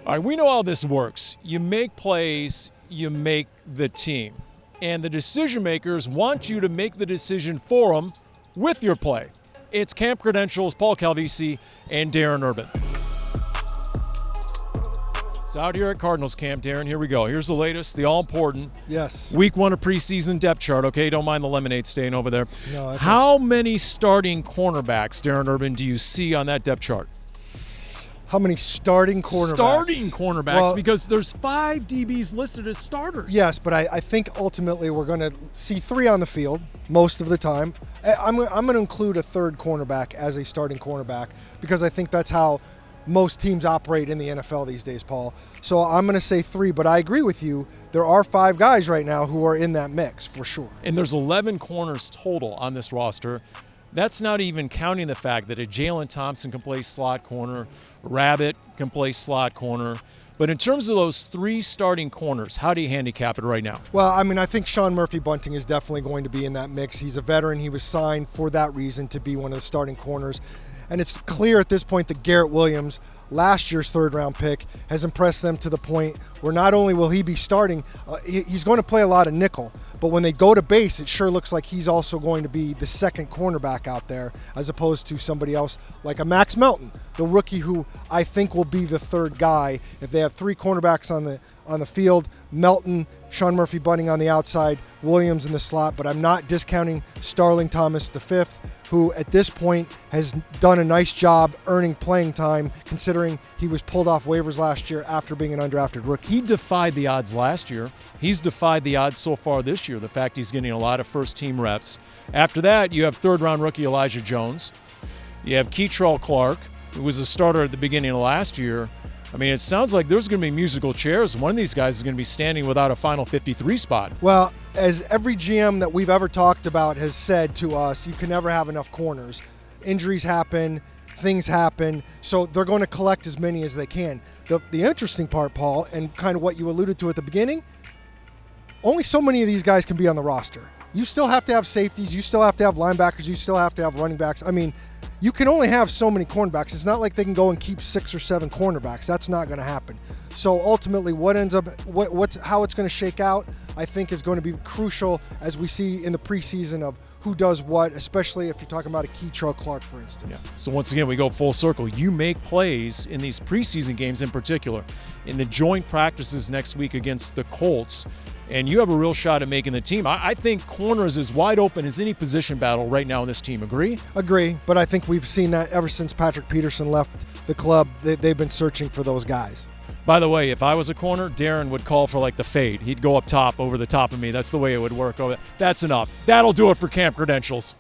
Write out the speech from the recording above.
All right, we know how this works. You make plays, you make the team. And the decision makers want you to make the decision for them with your play. It's Camp Credentials, Paul Calvisi, and Darren Urban. So out here at Cardinals camp, Darren, here we go. Here's the latest, the all-important. Yes. Week 1 of preseason depth chart, okay? Don't mind the lemonade stain over there. No, How many starting cornerbacks, Darren Urban, do you see on that depth chart? How many starting cornerbacks? Starting cornerbacks, because there's 5 DBs listed as starters. Yes, but I think ultimately we're going to see 3 on the field most of the time. I'm going to include a third cornerback as a starting cornerback because I think that's how most teams operate in the NFL these days, Paul. So I'm going to say 3, but I agree with you. There are 5 guys right now who are in that mix for sure. And there's 11 corners total on this roster. That's not even counting the fact that a Jalen Thompson can play slot corner, Rabbit can play slot corner. But in terms of those 3 starting corners, how do you handicap it right now? Well, I mean, I think Sean Murphy-Bunting is definitely going to be in that mix. He's a veteran. He was signed for that reason to be one of the starting corners. And it's clear at this point that Garrett Williams, last year's third-round pick, has impressed them to the point where not only will he be starting, he's going to play a lot of nickel. But when they go to base, it sure looks like he's also going to be the second cornerback out there as opposed to somebody else like a Max Melton, the rookie who I think will be the third guy. If they have 3 cornerbacks on the field, Melton, Sean Murphy-Bunting on the outside, Williams in the slot, but I'm not discounting Starling Thomas V, who at this point has done a nice job earning playing time considering he was pulled off waivers last year after being an undrafted rookie. He defied the odds last year. He's defied the odds so far this year, the fact he's getting a lot of first-team reps. After that, you have third-round rookie Elijah Jones. You have Keitrell Clark, who was a starter at the beginning of last year. I mean, it sounds like there's going to be musical chairs. One of these guys is going to be standing without a final 53 spot. Well, as every GM that we've ever talked about has said to us, you can never have enough corners. Injuries happen, things happen, so they're going to collect as many as they can. The interesting part, Paul, and kind of what you alluded to at the beginning, only so many of these guys can be on the roster. You still have to have safeties, you still have to have linebackers, you still have to have running backs. I mean, you can only have so many cornerbacks. It's not like they can go and keep 6 or 7 cornerbacks. That's not going to happen. So ultimately, how it's going to shake out, I think, is going to be crucial as we see in the preseason of who does what, especially if you're talking about a Keitrell Clark, for instance. Yeah. So once again, we go full circle. You make plays in these preseason games in particular, in the joint practices next week against the Colts, and you have a real shot at making the team. I think corner is as wide open as any position battle right now in this team. Agree? Agree, but I think we've seen that ever since Patrick Peterson left the club. They've been searching for those guys. By the way, if I was a corner, Darren would call for like the fade. He'd go up top over the top of me. That's the way it would work. That's enough. That'll do it for Camp Credentials.